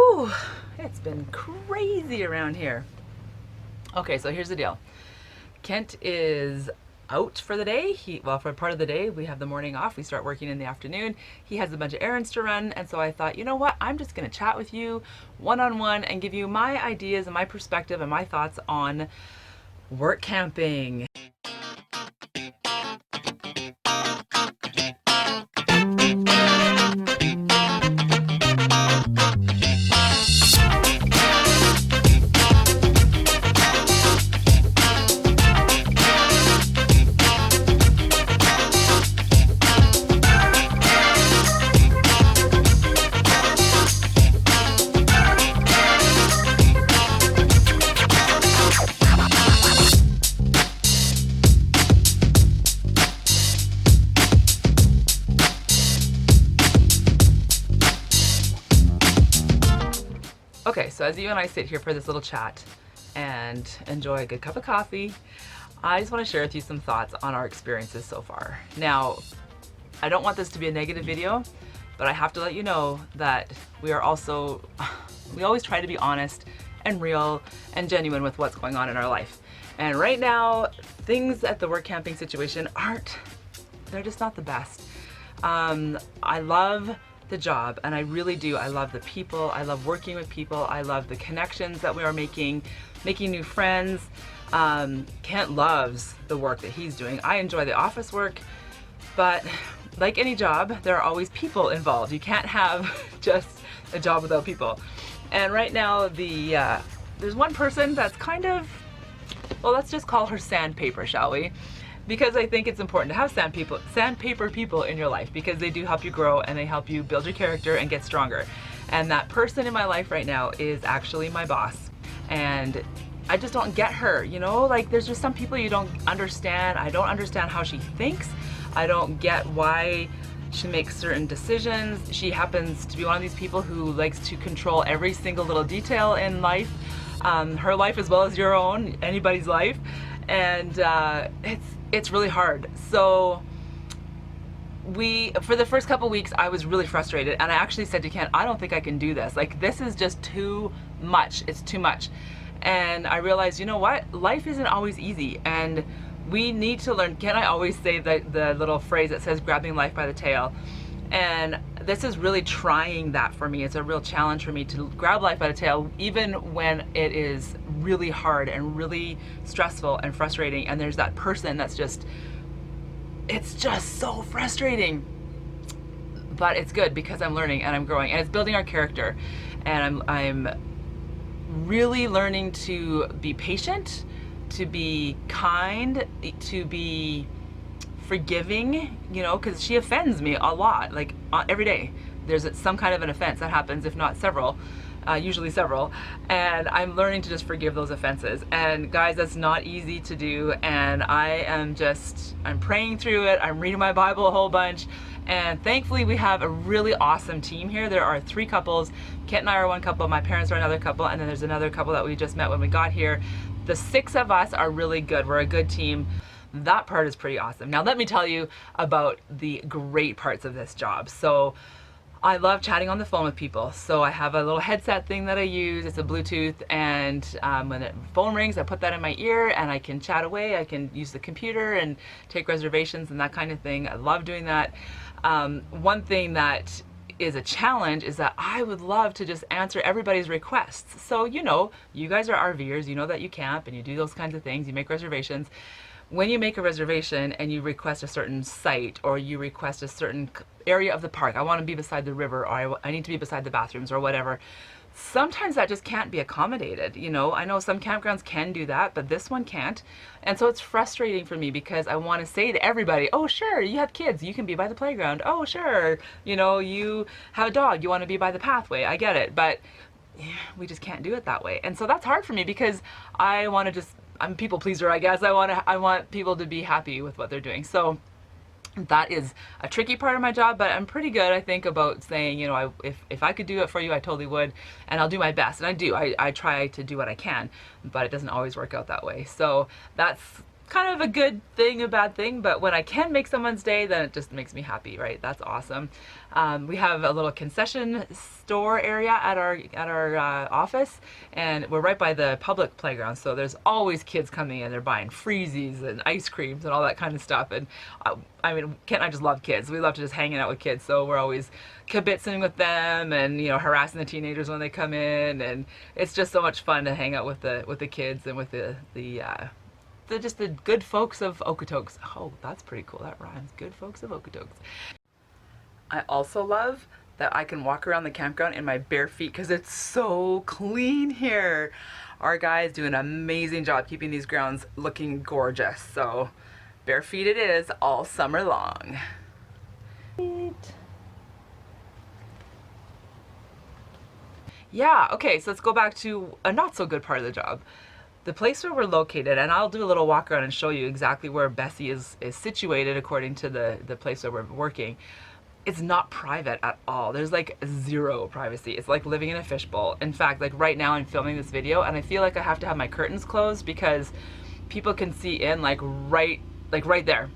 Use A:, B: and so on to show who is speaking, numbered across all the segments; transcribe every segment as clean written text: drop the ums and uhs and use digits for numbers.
A: Whew, it's been crazy around here. Okay, so here's the deal. Kent is out for the day. For part of the day, we have the morning off. We start working in the afternoon. He has a bunch of errands to run, and so I thought, you know what? I'm just going to chat with you one-on-one and give you my ideas and my perspective and my thoughts on work camping. Okay, so as you and I sit here for this little chat and enjoy a good cup of coffee, I just want to share with you some thoughts on our experiences so far. Now, I don't want this to be a negative video, but I have to let you know that we always try to be honest and real and genuine with what's going on in our life. And right now, things at the work camping situation they're just not the best. I love the job, and I really do. I love the people. I love working with people. I love the connections that we are making new friends. Kent loves the work that he's doing. I enjoy the office work, but like any job, there are always people involved. You can't have just a job without people. And right now, there's one person that's kind of, well, let's just call her sandpaper, shall we? Because I think it's important to have sandpaper people in your life, because they do help you grow and they help you build your character and get stronger. And that person in my life right now is actually my boss. And I just don't get her, like there's just some people you don't understand. I don't understand how she thinks. I don't get why she makes certain decisions. She happens to be one of these people who likes to control every single little detail in life, her life as well as your own, anybody's life. And it's really hard. So for the first couple weeks, I was really frustrated, and I actually said to Ken, I don't think I can do this. Like, this is just too much. It's too much. And I realized, you know what? Life isn't always easy, and we need to learn. Ken, I always say the little phrase that says grabbing life by the tail. And this is really trying that for me. It's a real challenge for me to grab life by the tail, even when it is really hard and really stressful and frustrating. And there's that person that's it's just so frustrating. But it's good because I'm learning and I'm growing, and it's building our character. And I'm really learning to be patient, to be kind, to be forgiving, because she offends me a lot, like every day. There's some kind of an offense that happens, if not several, usually several, and I'm learning to just forgive those offenses. And guys, that's not easy to do, and I'm praying through it. I'm reading my Bible a whole bunch, and thankfully we have a really awesome team here. There are 3 couples. Kent and I are one couple, my parents are another couple, and then there's another couple that we just met when we got here. The 6 of us are really good. We're a good team. That part is pretty awesome. Now let me tell you about the great parts of this job. So I love chatting on the phone with people. So I have a little headset thing that I use. It's a Bluetooth, and when the phone rings, I put that in my ear and I can chat away. I can use the computer and take reservations and that kind of thing. I love doing that. One thing that is a challenge is that I would love to just answer everybody's requests. So, you guys are RVers, you know that you camp and you do those kinds of things, you make reservations. When you make a reservation and you request a certain site, or you request a certain area of the park, I want to be beside the river, or I need to be beside the bathrooms, or whatever, sometimes that just can't be accommodated. I know some campgrounds can do that, but this one can't. And so it's frustrating for me, because I want to say to everybody, oh sure, you have kids, you can be by the playground. Oh sure, you have a dog, you want to be by the pathway. I get it, but we just can't do it that way. And so that's hard for me, because I'm a people pleaser, I guess. I want people to be happy with what they're doing. So that is a tricky part of my job, but I'm pretty good, I think, about saying, if I could do it for you, I totally would, and I'll do my best. And I do. I try to do what I can, but it doesn't always work out that way. So that's kind of a good thing, a bad thing, but when I can make someone's day, then it just makes me happy, right? That's awesome. We have a little concession store area at our office, and we're right by the public playground, so there's always kids coming in. They're buying freezies and ice creams and all that kind of stuff. And I mean, Kent and I just love kids. We love to just hanging out with kids, so we're always kibitzing with them and, you know, harassing the teenagers when they come in, and it's just so much fun to hang out with the kids and with the just the good folks of Okotoks. Oh, that's pretty cool. That rhymes. Good folks of Okotoks. I also love that I can walk around the campground in my bare feet because it's so clean here. Our guys do an amazing job keeping these grounds looking gorgeous. So bare feet it is all summer long. Yeah, okay, so let's go back to a not so good part of the job. The place where we're located, and I'll do a little walk around and show you exactly where Bessie is situated according to the place where we're working. It's not private at all. There's like zero privacy. It's like living in a fishbowl. In fact, like right now I'm filming this video and I feel like I have to have my curtains closed because people can see in like right there.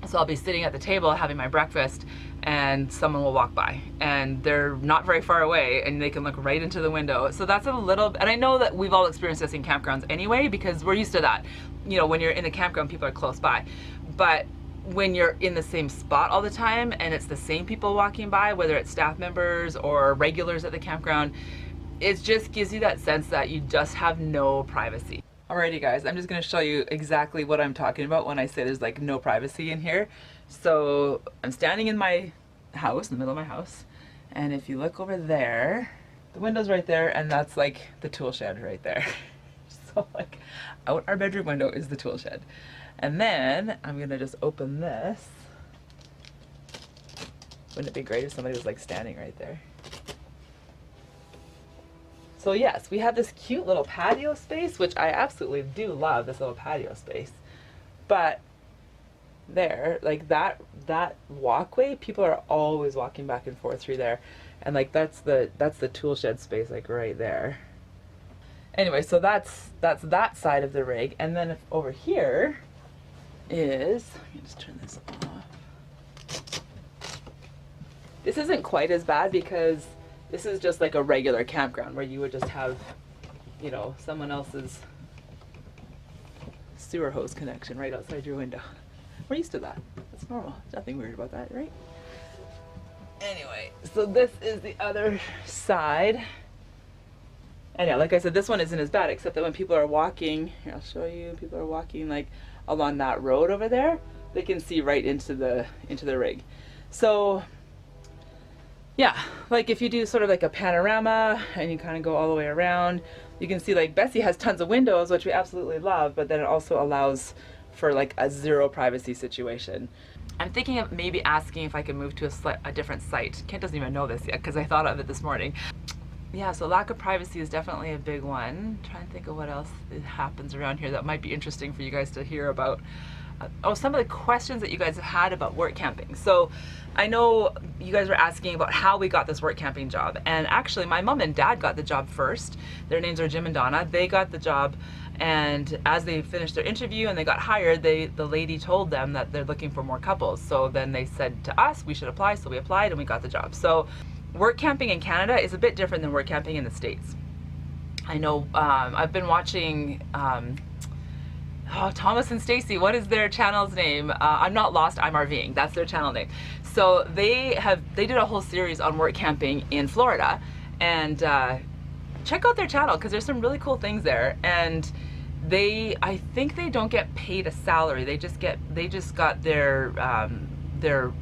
A: So I'll be sitting at the table having my breakfast and someone will walk by and they're not very far away and they can look right into the window. So that's a little, and I know that we've all experienced this in campgrounds anyway because we're used to that. You know, when you're in the campground, people are close by. But when you're in the same spot all the time and it's the same people walking by, whether it's staff members or regulars at the campground, it just gives you that sense that you just have no privacy. Alrighty guys, I'm just going to show you exactly what I'm talking about when I say there's like no privacy in here. So I'm standing in my house, in the middle of my house, and if you look over there, the window's right there, and that's like the tool shed right there. So like out our bedroom window is the tool shed. And then I'm going to just open this. Wouldn't it be great if somebody was like standing right there? So yes, we have this cute little patio space, which I absolutely do love, this little patio space. But there, like that walkway, people are always walking back and forth through there. And like that's the tool shed space, like right there. Anyway, so that's that side of the rig. And then over here is, let me just turn this off. This isn't quite as bad because this is just like a regular campground where you would just have, you know, someone else's sewer hose connection right outside your window. We're used to that. That's normal. Nothing weird about that, right? Anyway, so this is the other side. And yeah, like I said, this one isn't as bad, except that when people are walking, here I'll show you, people are walking like along that road over there, they can see right into the rig. So yeah, like if you do sort of like a panorama and you kind of go all the way around, you can see like Bessie has tons of windows, which we absolutely love, but then it also allows for like a zero privacy situation. I'm thinking of maybe asking if I could move to a different site. Kent doesn't even know this yet because I thought of it this morning. Yeah, so lack of privacy is definitely a big one. I'm trying to think of what else happens around here that might be interesting for you guys to hear about. Some of the questions that you guys have had about work camping. So I know you guys were asking about how we got this work camping job, and actually my mom and dad got the job first. Their names are Jim and Donna. They got the job, and as they finished their interview and they got hired, the lady told them that they're looking for more couples. So then they said to us we should apply, so we applied and we got the job. So work camping in Canada is a bit different than work camping in the States. I know I've been watching Thomas and Stacy, what is their channel's name? I'm Not Lost, I'm RVing. That's their channel name. So they did a whole series on work camping in Florida, and check out their channel because there's some really cool things there. And I think they don't get paid a salary. They just got their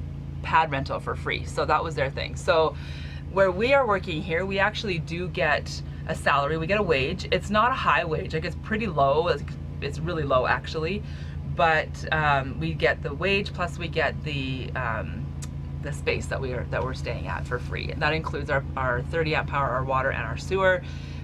A: pad rental for free. So that was their thing. So where we are working here, we actually do get a salary. We get a wage. It's not a high wage. Like it's pretty low. It's really low actually, but we get the wage plus we get the space that we're staying at for free, and that includes our 30 amp power, our water, and our sewer.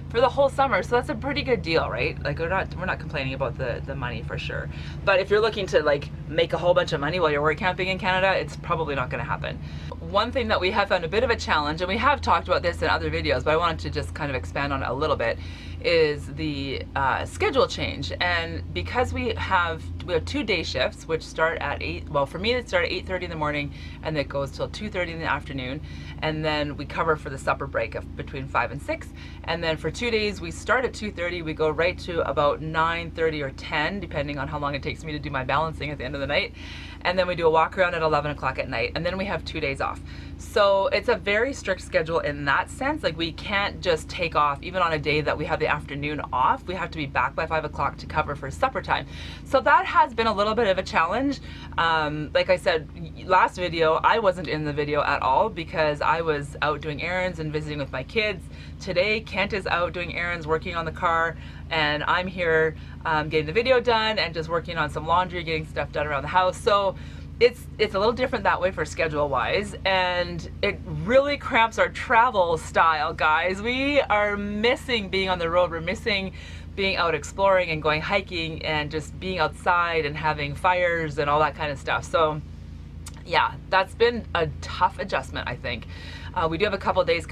A: for the whole summer. So that's a pretty good deal, right? Like we're not complaining about the money for sure. But if you're looking to like make a whole bunch of money while you're work camping in Canada, it's probably not going to happen. One thing that we have found a bit of a challenge, and we have talked about this in other videos, but I wanted to just kind of expand on it a little bit, is the schedule change. And because we have 2 day shifts, which start at 8, well for me it starts at 8:30 in the morning and it goes till 2:30 in the afternoon, and then we cover for the supper break of between 5 and 6, and then for 2 days we start at 2:30, we go right to about 9:30 or 10 depending on how long it takes me to do my balancing at the end of the night, and then we do a walk around at 11 o'clock at night, and then we have 2 days off. So it's a very strict schedule in that sense. Like we can't just take off even on a day that we have the afternoon off. We have to be back by 5 o'clock to cover for supper time. So that has been a little bit of a challenge. Like I said last video, I wasn't in the video at all because I was out doing errands and visiting with my kids. Today Kent is out doing errands, working on the car, and I'm here getting the video done and just working on some laundry, getting stuff done around the house. So it's a little different that way for schedule wise, and it really cramps our travel style, guys. We are missing being on the road. We're missing being out exploring and going hiking and just being outside and having fires and all that kind of stuff. So yeah, that's been a tough adjustment, I think. We do have a couple days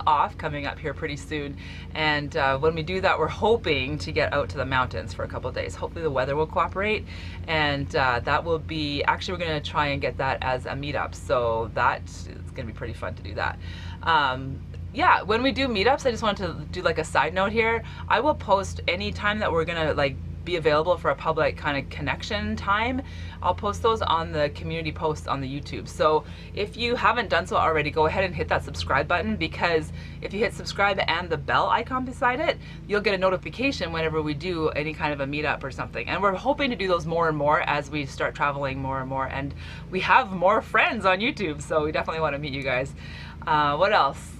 A: off coming up here pretty soon, and when we do that, we're hoping to get out to the mountains for a couple days. Hopefully the weather will cooperate, and that will be, actually we're going to try and get that as a meetup, so it's going to be pretty fun to do that. Yeah, when we do meetups, I just wanted to do like a side note here. I will post any time that we're going to like be available for a public kind of connection time. I'll post those on the community posts on the YouTube. So if you haven't done so already, go ahead and hit that subscribe button, because if you hit subscribe and the bell icon beside it, you'll get a notification whenever we do any kind of a meetup or something. And we're hoping to do those more and more as we start traveling more and more, and we have more friends on YouTube, so we definitely want to meet you guys. What else?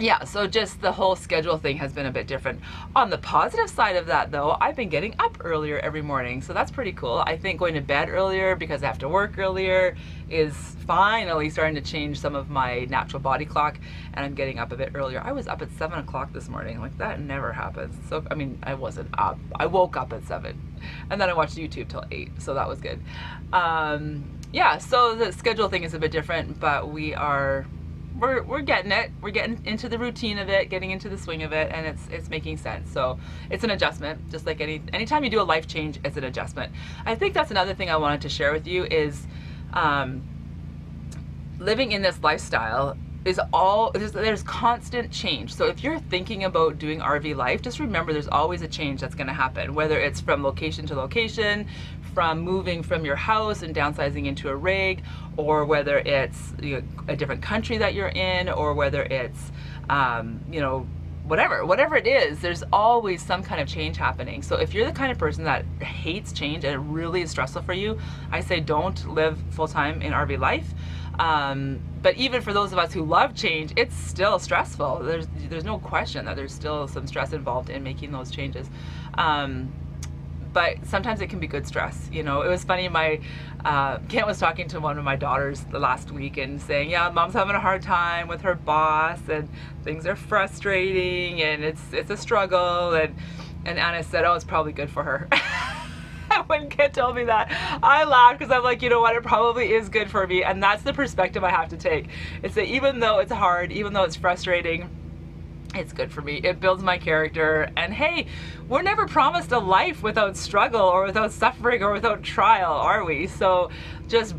A: Yeah, so just the whole schedule thing has been a bit different. On the positive side of that though, I've been getting up earlier every morning, so that's pretty cool. I think going to bed earlier because I have to work earlier is finally starting to change some of my natural body clock, and I'm getting up a bit earlier. I was up at 7 o'clock this morning. Like, that never happens. So, I mean, I wasn't up. I woke up at 7, and then I watched YouTube till 8, so that was good. Yeah, so the schedule thing is a bit different, but we're getting it. We're getting into the routine of it, getting into the swing of it, and it's making sense. So it's an adjustment, just like anytime you do a life change, it's an adjustment. I think that's another thing I wanted to share with you is living in this lifestyle is there's constant change. So if you're thinking about doing RV life, just remember there's always a change that's going to happen, whether it's from location to location, from moving from your house and downsizing into a rig, or whether it's a different country that you're in, or whether it's whatever it is, there's always some kind of change happening. So if you're the kind of person that hates change and it really is stressful for you, I say don't live full-time in RV life. But even for those of us who love change, it's still stressful. There's no question that there's still some stress involved in making those changes. But sometimes it can be good stress. You know, it was funny, Kent was talking to one of my daughters the last week and saying, yeah, mom's having a hard time with her boss and things are frustrating and it's a struggle, and Anna said, oh, it's probably good for her. When Kent told me that, I laughed, because I'm like, you know what, it probably is good for me, and that's the perspective I have to take. It's that even though it's hard, even though it's frustrating, it's good for me. It builds my character, and hey, we're never promised a life without struggle or without suffering or without trial, are we? So just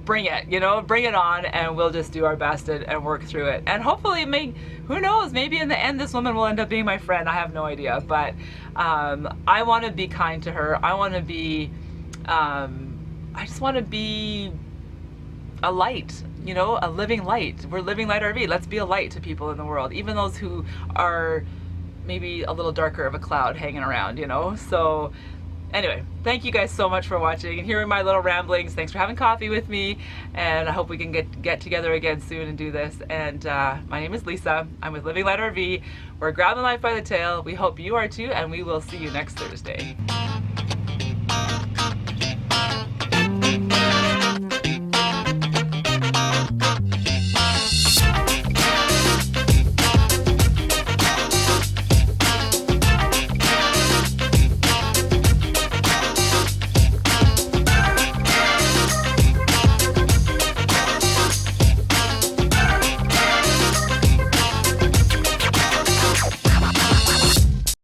A: bring it, bring it on, and we'll just do our best and work through it. And hopefully, who knows, maybe in the end this woman will end up being my friend. I have no idea, but I want to be kind to her. I want to be, I just want to be a light, a living light. We're Living Light RV. Let's be a light to people in the world, even those who are maybe a little darker of a cloud hanging around, So anyway, thank you guys so much for watching and hearing my little ramblings. Thanks for having coffee with me, and I hope we can get together again soon and do this. And my name is Lisa. I'm with Living Light RV. We're grabbing life by the tail. We hope you are too, and we will see you next Thursday.